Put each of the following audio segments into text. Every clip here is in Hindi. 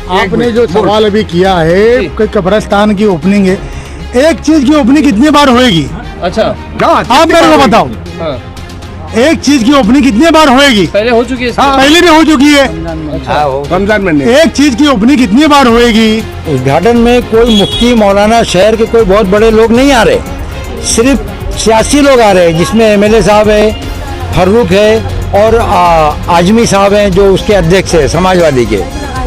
आपने जो सवाल अभी किया है कि कब्रिस्तान की ओपनिंग है, एक चीज की ओपनिंग कितनी बार होएगी? अच्छा, आप मेरे को बताओ, हाँ, एक चीज की ओपनिंग कितनी बार होएगी? पहले हो चुकी है इसकी? पहले भी हो चुकी है। रमजान में एक चीज की ओपनिंग कितनी बार होएगी? उद्घाटन में कोई मुफ्ती, मौलाना, शहर के कोई बहुत बड़े लोग नहीं आ रहे, सिर्फ सियासी लोग आ रहे हैं, जिसमें एमएलए साहब है, फर्रुख है और आजमी साहब हैं जो उसके अध्यक्ष है समाजवादी के।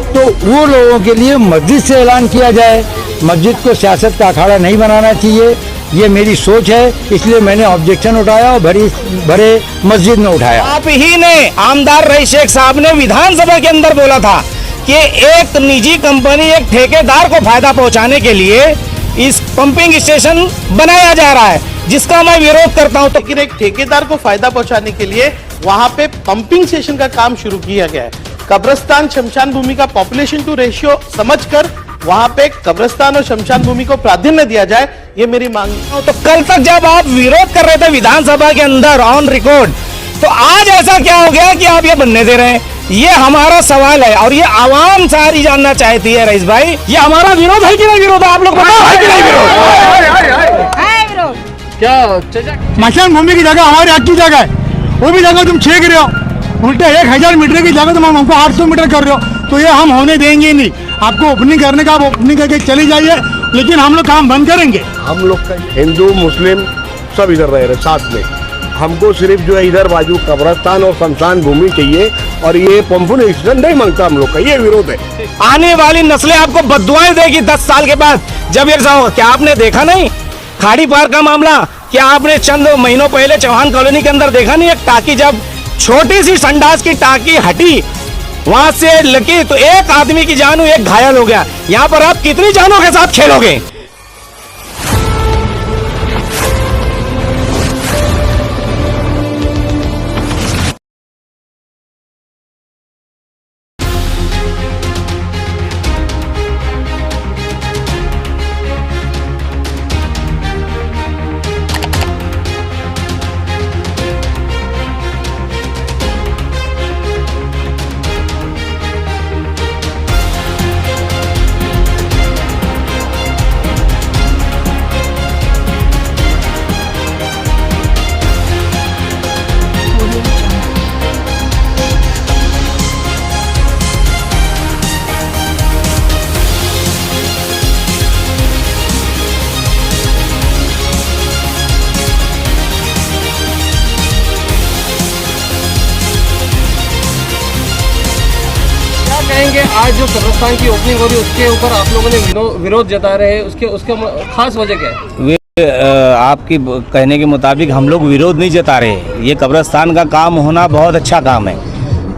तो वो लोगों के लिए मस्जिद से ऐलान किया जाए, मस्जिद को सियासत का अखाड़ा नहीं बनाना चाहिए, ये मेरी सोच है। इसलिए मैंने ऑब्जेक्शन उठाया और भरे मस्जिद में उठाया। आप ही ने आमदार रईस शेख साहब ने विधानसभा के अंदर बोला था कि एक निजी कंपनी, एक ठेकेदार को फायदा पहुंचाने के लिए इस पंपिंग स्टेशन बनाया जा रहा है, जिसका मैं विरोध करता हूं। लेकिन एक ठेकेदार को फायदा पहुंचाने के लिए वहां पे पंपिंग स्टेशन का काम शुरू किया गया है। कब्रिस्तान शमशान भूमि का पॉपुलेशन टू रेशियो समझकर वहां पे कब्रिस्तान और शमशान भूमि को प्राधान्य दिया जाए, ये मेरी मांग है। तो कल तक जब आप विरोध कर रहे थे विधानसभा के अंदर ऑन रिकॉर्ड, तो आज ऐसा क्या हो गया कि आप ये बनने दे रहे हैं? ये हमारा सवाल है और ये आवाम सारी जानना चाहती है। रईस भाई, ये हमारा विरोध है कि नहीं विरोध है? आप लोग बताओ, है कि नहीं विरोध? क्या स्मशान भूमि की जगह हमारे हक की जगह है, वो भी जगह तुम छेक रहे हो। उल्टे 1000 मीटर की जगह तुम हमको 800 मीटर कर रहे हो, तो ये हम होने देंगे नहीं। आपको ओपनिंग करने का आप ओपनिंग करके चली जाइए, लेकिन हम लोग काम बंद करेंगे। हम लोग का हिंदू मुस्लिम सब इधर रह रहे साथ में। हमको सिर्फ जो है इधर बाजू कब्रिस्तान और शमशान भूमि चाहिए, और ये पंपिंग स्टेशन नहीं मांगता हम लोग का, ये विरोध है। आने वाली नस्लें आपको बद्दुआएं देगी 10 साल के बाद जब ये होगा। क्या आपने देखा नहीं खाड़ी पार का मामला? क्या आपने चंद महीनों पहले चौहान कॉलोनी के अंदर देखा नहीं? एक टाकी, जब छोटी सी संडास की टाकी हटी, वहां से लगी तो एक आदमी की जान हुई, एक घायल हो गया। यहाँ पर आप कितनी जानों के साथ खेलोगे? कहेंगे आज जो कब्रिस्तान की ओपनिंग हो रही है उसके ऊपर आप लोगों ने विरोध जता रहे हैं, उसके खास वजह क्या है? आपकी कहने के मुताबिक हम लोग विरोध नहीं जता रहे। ये कब्रिस्तान का काम होना बहुत अच्छा काम है।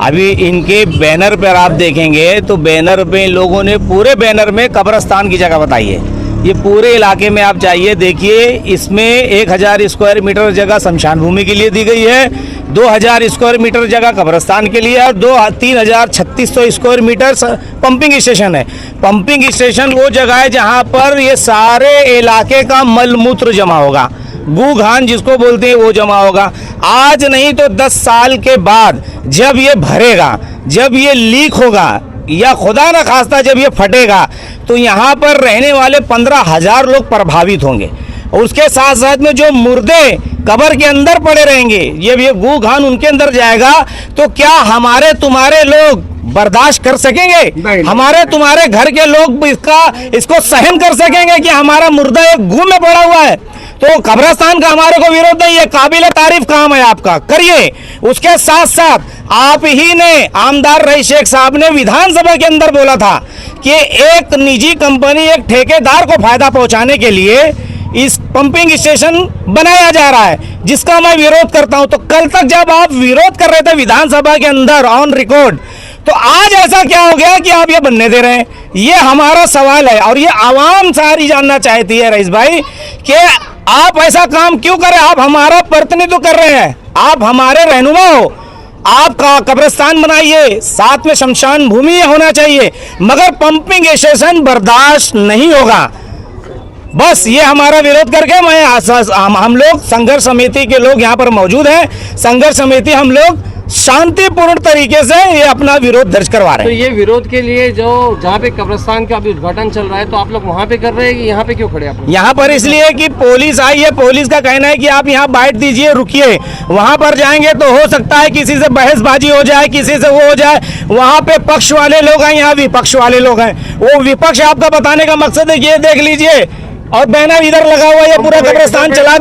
अभी इनके बैनर पर आप देखेंगे तो बैनर पे लोगों ने पूरे बैनर में कब्रिस्तान की जगह बताई है। ये पूरे इलाके में आप जाइए देखिए, इसमें 1000 स्क्वायर मीटर जगह शमशान भूमि के लिए दी गई है, 2000 स्क्वायर मीटर जगह कब्रिस्तान के लिए और 3600 स्क्वायर मीटर पंपिंग स्टेशन है। पंपिंग स्टेशन वो जगह है जहां पर ये सारे इलाके का मलमूत्र जमा होगा, गू घान जिसको बोलते हैं वो जमा होगा। आज नहीं तो 10 साल के बाद जब ये भरेगा, जब ये लीक होगा या खुदा न खास्ता जब ये फटेगा, तो यहाँ पर रहने वाले 15,000 लोग प्रभावित होंगे। और उसके साथ साथ में जो मुर्दे कब्र के अंदर पड़े रहेंगे, ये गू घान उनके अंदर जाएगा, तो क्या हमारे तुम्हारे लोग बर्दाश्त कर सकेंगे? हमारे तुम्हारे घर के लोग इसको सहन कर सकेंगे कि हमारा मुर्दा एक गू में पड़ा हुआ है? तो कब्रिस्तान का हमारे को विरोध नहीं है, काबिल तारीफ काम है आपका, करिए। उसके साथ साथ आप ही ने आमदार रईस शेख साहब ने विधानसभा के अंदर बोला था कि एक निजी कंपनी, एक ठेकेदार को फायदा पहुंचाने के लिए इस पंपिंग स्टेशन बनाया जा रहा है, जिसका मैं विरोध करता हूं। तो कल तक जब आप विरोध कर रहे थे विधानसभा के अंदर ऑन रिकॉर्ड, तो आज ऐसा क्या हो गया कि आप ये बनने दे रहे हैं? ये हमारा सवाल है और ये आवाम सारी जानना चाहती है। रईस भाई, कि आप ऐसा काम क्यों कर रहे हैं? आप हमारा प्रतिनिधित्व कर रहे हैं, आप हमारे रहनुमा हो, आप कब्रिस्तान बनाइए, साथ में शमशान भूमि होना चाहिए, मगर पंपिंग स्टेशन बर्दाश्त नहीं होगा। बस ये हमारा विरोध करके हम लोग संघर्ष समिति के लोग यहाँ पर मौजूद हैं। संघर्ष समिति हम लोग शांतिपूर्ण तरीके से ये अपना विरोध दर्ज करवा रहे तो हैं। ये विरोध के लिए जो जहाँ पे कब्रिस्तान का अभी उद्घाटन चल रहा है, तो आप लोग वहाँ पे कर रहे हैं कि यहाँ पे क्यों खड़े आप लोग? यहाँ पर इसलिए कि पुलिस आई है, पुलिस का कहना है कि आप यहाँ बैठ दीजिए, रुकिए। वहां पर जाएंगे तो हो सकता है किसी से बहसबाजी हो जाए, किसी से वो हो जाए। वहां पे पक्ष वाले लोग हैं, यहाँ विपक्ष वाले लोग हैं। वो विपक्ष आपका बताने का मकसद है कि ये देख लीजिए, और बैनर इधर लगा हुआ है, पूरा कब्रिस्तान चला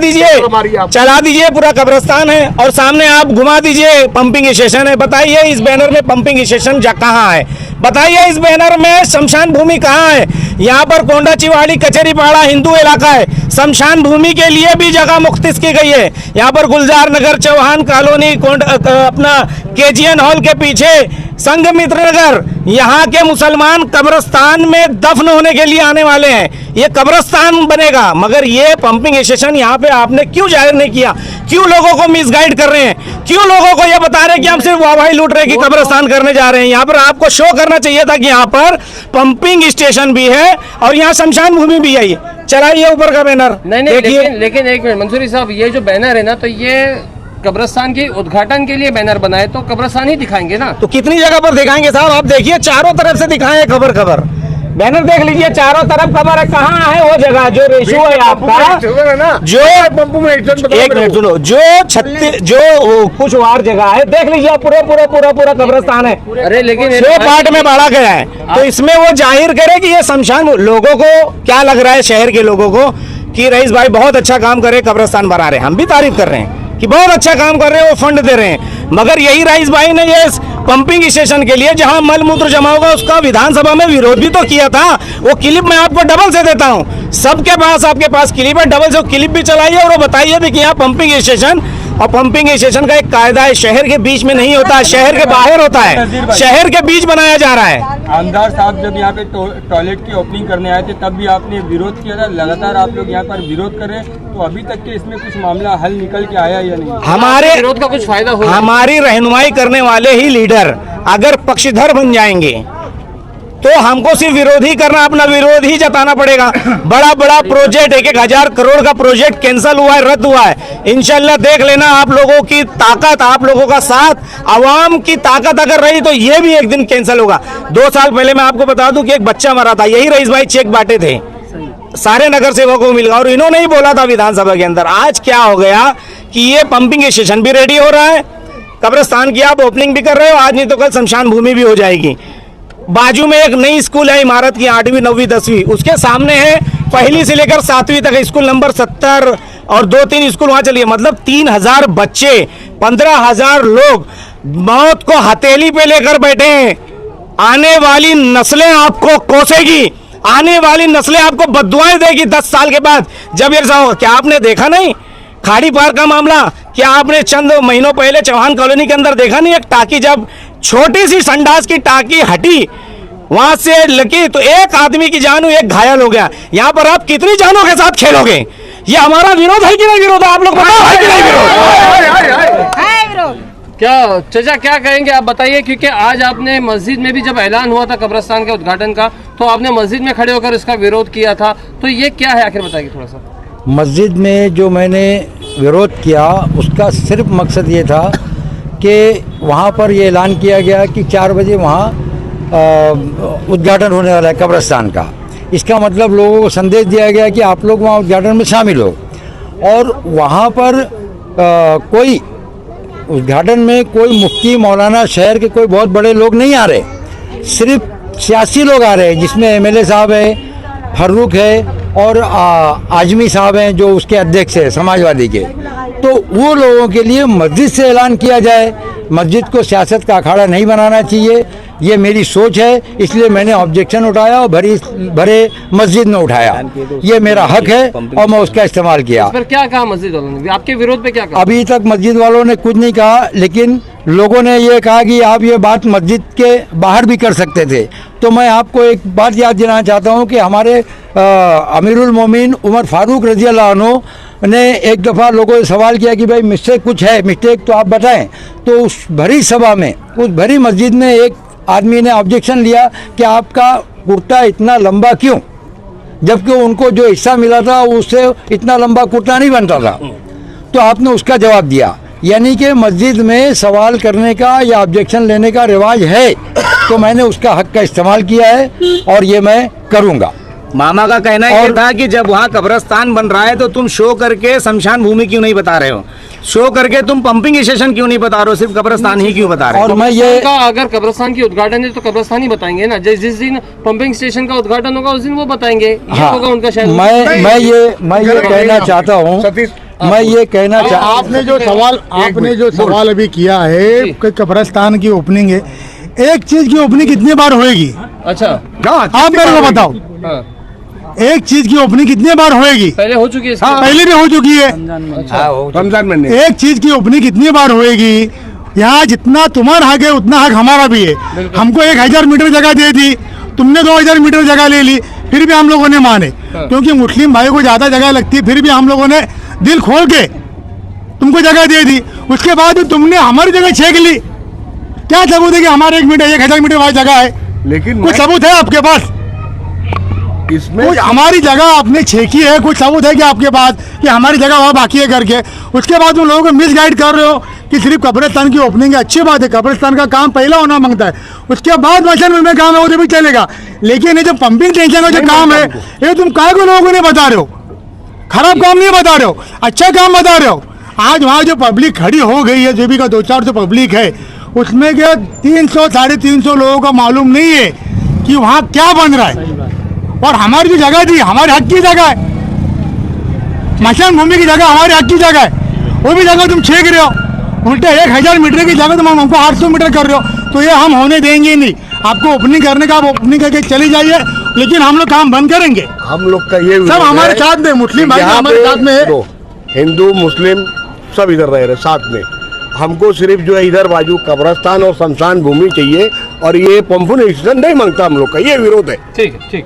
दीजिए, पूरा कब्रिस्तान है। और सामने आप घुमा दीजिए, पंपिंग स्टेशन है। बताइए इस बैनर में पंपिंग स्टेशन कहाँ है? बताइए इस बैनर में शमशान भूमि कहाँ है? यहाँ पर कोंडा चिवाड़ी कचहरीपाड़ा हिंदू इलाका है, शमशान भूमि के लिए भी जगह मुख्तिस की गई है। यहाँ पर गुलजार नगर, चौहान कॉलोनी, अपना केजीएन हॉल के पीछे संघमित्र नगर, यहाँ के मुसलमान कब्रिस्तान में दफन होने के लिए आने वाले हैं। ये कब्रिस्तान बनेगा, मगर ये पंपिंग स्टेशन यहाँ पे आपने क्यों जाहिर नहीं किया? क्यों लोगों को मिसगाइड कर रहे हैं? क्यों लोगों को ये बता रहे हैं कि हम सिर्फ वाहवाही लूट रहे हैं कि कब्रिस्तान करने जा रहे हैं? यहाँ पर आपको शो करना चाहिए था कि यहाँ पर पंपिंग स्टेशन भी है और यहाँ शमशान भूमि भी है। चलाइए ऊपर का बैनर। नहीं, लेकिन एक मिनट मंसूरी साहब, ये जो बैनर है ना, तो ये कब्रिस्तान के उद्घाटन के लिए बैनर बनाए, तो कब्रिस्तान ही दिखाएंगे ना? तो कितनी जगह पर दिखाएंगे साहब? आप देखिए चारों तरफ से दिखाएं, खबर बैनर देख लीजिए, चारों तरफ खबर है। कहाँ है वो जगह जो रेशियो है आपका, जो एक मिनट सुनो, जो कुछ वार जगह है, देख लीजिए पूरा कब्रिस्तान है। अरे लेकिन 6 पार्ट में बांटा गया है, तो इसमें वो जाहिर करे कि ये शमशान। लोगों को क्या लग रहा है, शहर के लोगों को, कि रईस भाई बहुत अच्छा काम कर रहे, कब्रिस्तान बना रहे। हम भी तारीफ कर रहे हैं कि बहुत अच्छा काम कर रहे हैं, वो फंड दे रहे हैं। मगर यही रईस भाई ने ये पंपिंग स्टेशन के लिए जहां मल मूत्र जमा होगा, उसका विधानसभा में विरोध भी तो किया था। वो क्लिप मैं आपको डबल से देता हूं, सबके पास आपके पास क्लिप है, डबल से क्लिप भी चलाइए और वो बताइए भी कि यहाँ पंपिंग स्टेशन, और पंपिंग स्टेशन का एक कायदा है, शहर के बीच में नहीं होता है, शहर के बाहर होता है, शहर के बीच बनाया जा रहा है। आमदार साहब जब यहाँ पे टॉयलेट की ओपनिंग करने आए थे, तब भी आपने विरोध किया था। लगातार आप लोग यहाँ पर विरोध कर रहे हैं, तो अभी तक के इसमें कुछ मामला हल निकल के आया या नहीं? हमारे विरोध का कुछ फायदा हो? हमारी रहनुमाई करने वाले ही लीडर अगर पक्षधर बन जाएंगे तो हमको सिर्फ विरोध ही करना, अपना विरोध ही जताना पड़ेगा। बड़ा प्रोजेक्ट 1,000 करोड़ का प्रोजेक्ट कैंसिल हुआ है, रद्द हुआ है। इंशाल्लाह देख लेना, आप लोगों की ताकत, आप लोगों का साथ, आवाम की ताकत अगर रही तो ये भी एक दिन कैंसिल होगा। 2 साल पहले मैं आपको बता दूं कि एक बच्चा मरा था, यही रईस भाई चेक बांटे थे, सारे नगर सेवकों को मिल गया, और इन्होंने ही बोला था विधानसभा के अंदर। आज क्या हो गया कि ये पंपिंग स्टेशन भी रेडी हो रहा है, कब्रिस्तान की आप ओपनिंग भी कर रहे हो, आज नहीं तो कल शमशान भूमि भी हो जाएगी। बाजू में एक नई स्कूल है, इमारत की 8वीं 9वीं 10वीं, उसके सामने है 1ली से लेकर 7वीं तक स्कूल नंबर 70 और 2-3 स्कूल वहां चलिए। मतलब 3000 बच्चे, 15,000 लोग मौत को हथेली पे लेकर बैठे हैं। आने वाली नस्लें आपको कोसेगी, आने वाली नस्लें आपको बद्दुआएं देगी 10 साल के बाद जब ये होगा। क्या आपने देखा नहीं खाड़ी पार का मामला? क्या आपने चंद महीनों पहले चौहान कॉलोनी के अंदर देखा नहीं? एक टाकी, जब छोटी सी संडास की टाकी हटी, वहां से लगी तो एक आदमी की जान हुई, एक घायल हो गया। यहाँ पर आप कितनी जानों के साथ खेलोगे? ये हमारा विरोध है कि नहीं विरोध? आप लोग बताओ, है कि नहीं विरोध? क्या चाचा क्या कहेंगे आप बताइए, क्योंकि आज आपने मस्जिद में भी जब ऐलान हुआ था कब्रिस्तान के उद्घाटन का, तो आपने मस्जिद में खड़े होकर इसका विरोध किया था, तो ये क्या है आखिर, बताइए थोड़ा सा। मस्जिद में जो मैंने विरोध किया उसका सिर्फ मकसद ये था कि वहाँ पर ये ऐलान किया गया कि 4 बजे वहाँ उद्घाटन होने वाला है कब्रिस्तान का। इसका मतलब लोगों को संदेश दिया गया कि आप लोग वहाँ उद्घाटन में शामिल हो, और वहाँ पर कोई उद्घाटन में कोई मुफ्ती मौलाना शहर के कोई बहुत बड़े लोग नहीं आ रहे, सिर्फ सियासी लोग आ रहे हैं, जिसमें MLA साहब है, फर्रुख है और आजमी साहब हैं जो उसके अध्यक्ष है समाजवादी के। तो वो लोगों के लिए मस्जिद से ऐलान किया जाए, मस्जिद को सियासत का अखाड़ा नहीं बनाना चाहिए, ये मेरी सोच है। इसलिए मैंने ऑब्जेक्शन उठाया और भरे मस्जिद में उठाया। ये मेरा हक है और मैं उसका इस्तेमाल किया। इस पर क्या कहा मस्जिद वालों ने? आपके विरोध पे क्या कहा? अभी तक मस्जिद वालों ने कुछ नहीं कहा, लेकिन लोगों ने ये कहा कि आप ये बात मस्जिद के बाहर भी कर सकते थे। तो मैं आपको एक बात याद दिलाना चाहता हूँ कि हमारे अमीरुल मोमिन उमर फारूक रजी अल्लाह अन्हु ने एक दफ़ा लोगों से सवाल किया कि भाई मिस्टेक कुछ है, मिस्टेक तो आप बताएं। तो उस भरी सभा में, उस भरी मस्जिद में एक आदमी ने ऑब्जेक्शन लिया कि आपका कुर्ता इतना लंबा क्यों, जबकि उनको जो हिस्सा मिला था उससे इतना लंबा कुर्ता नहीं बनता था। तो आपने उसका जवाब दिया। यानी कि मस्जिद में सवाल करने का या ऑब्जेक्शन लेने का रिवाज है, तो मैंने उसका हक का इस्तेमाल किया है और ये मैं करूँगा। मामा का कहना ये था कि जब वहाँ कब्रिस्तान बन रहा है तो तुम शो करके शमशान भूमि क्यों नहीं बता रहे हो, शो करके तुम पंपिंग स्टेशन क्यों नहीं बता रहे हो, सिर्फ कब्रिस्तान ही क्यों बता रहे हो। और मैं ये का अगर कब्रिस्तान की उद्घाटन है तो कब्रिस्तान ही बताएंगे ना, जिस दिन पंपिंग स्टेशन का उद्घाटन होगा उस दिन वो बताएंगे, ये होगा उनका शायद। मैं ये कहना चाहता हूँ, मैं ये कहना आपने जो सवाल अभी किया है कि कब्रिस्तान की ओपनिंग है, एक चीज की ओपनिंग कितनी बार होएगी? अच्छा, आप मेरे को बताओ, हाँ, एक चीज की ओपनिंग कितनी बार होएगी? पहले हो चुकी है इसकी? पहले भी हो चुकी है। रमजान में नहीं। एक चीज की ओपनिंग कितनी बार होएगी? यहाँ जितना तुम्हारा हक है उतना हक हमारा भी है। हमको 1000 मीटर जगह दे दी, तुमने 2000 मीटर जगह ले ली, फिर भी हम लोगों ने माने, क्योंकि मुस्लिम भाई को ज्यादा जगह लगती है, फिर भी हम लोगों ने दिल खोल के तुमको जगह दे दी। उसके बाद तुमने हमारी जगह छेक ली। क्या सबूत है कि हमारे 1000 मीटर वहां जगह है? लेकिन कुछ सबूत है आपके पास? इसमें कुछ हमारी जगह आपने छेकी है, कुछ सबूत है कि आपके पास कि हमारी जगह वहाँ बाकी है करके? उसके बाद उन लोगों को मिस गाइड कर रहे हो कि सिर्फ कब्रिस्तान की ओपनिंग है। अच्छी बात है, कब्रिस्तान का काम पहला होना मांगता है, उसके बाद मशीन में काम है वो तो भी चलेगा, लेकिन ये जो पंपिंग स्टेशन का जो काम है ये तुम काय को लोगों को नहीं बता रहे हो? खराब काम नहीं बता रहे हो, अच्छा काम बता रहे हो। आज वहाँ जो पब्लिक खड़ी हो गई है, जो भी का 200-400 पब्लिक है, उसमें क्या 300-350 लोगों को मालूम नहीं है कि वहाँ क्या बन रहा है। और हमारी जो जगह दी हमारे हक की जगह है, मशान भूमि की जगह हमारे हक की जगह है, वो भी जगह तुम छेक रहे हो। उल्टे 1000 मीटर की जगह तुम हमको 800 मीटर कर रहे हो, तो ये हम होने देंगे नहीं। आपको ओपनिंग करने का आप ओपनिंग करके चली जाइए, लेकिन हम लोग काम बंद करेंगे। हम लोग का ये सब हमारे साथ में, मुस्लिम भाई हमारे साथ में है, हिंदू मुस्लिम सब इधर रह रहे साथ में। हमको सिर्फ जो है इधर बाजू कब्रिस्तान और शमशान भूमि चाहिए, और ये पंपुन स्टेशन नहीं मांगता हम लोग का, ये विरोध है। ठीक है, ठीक।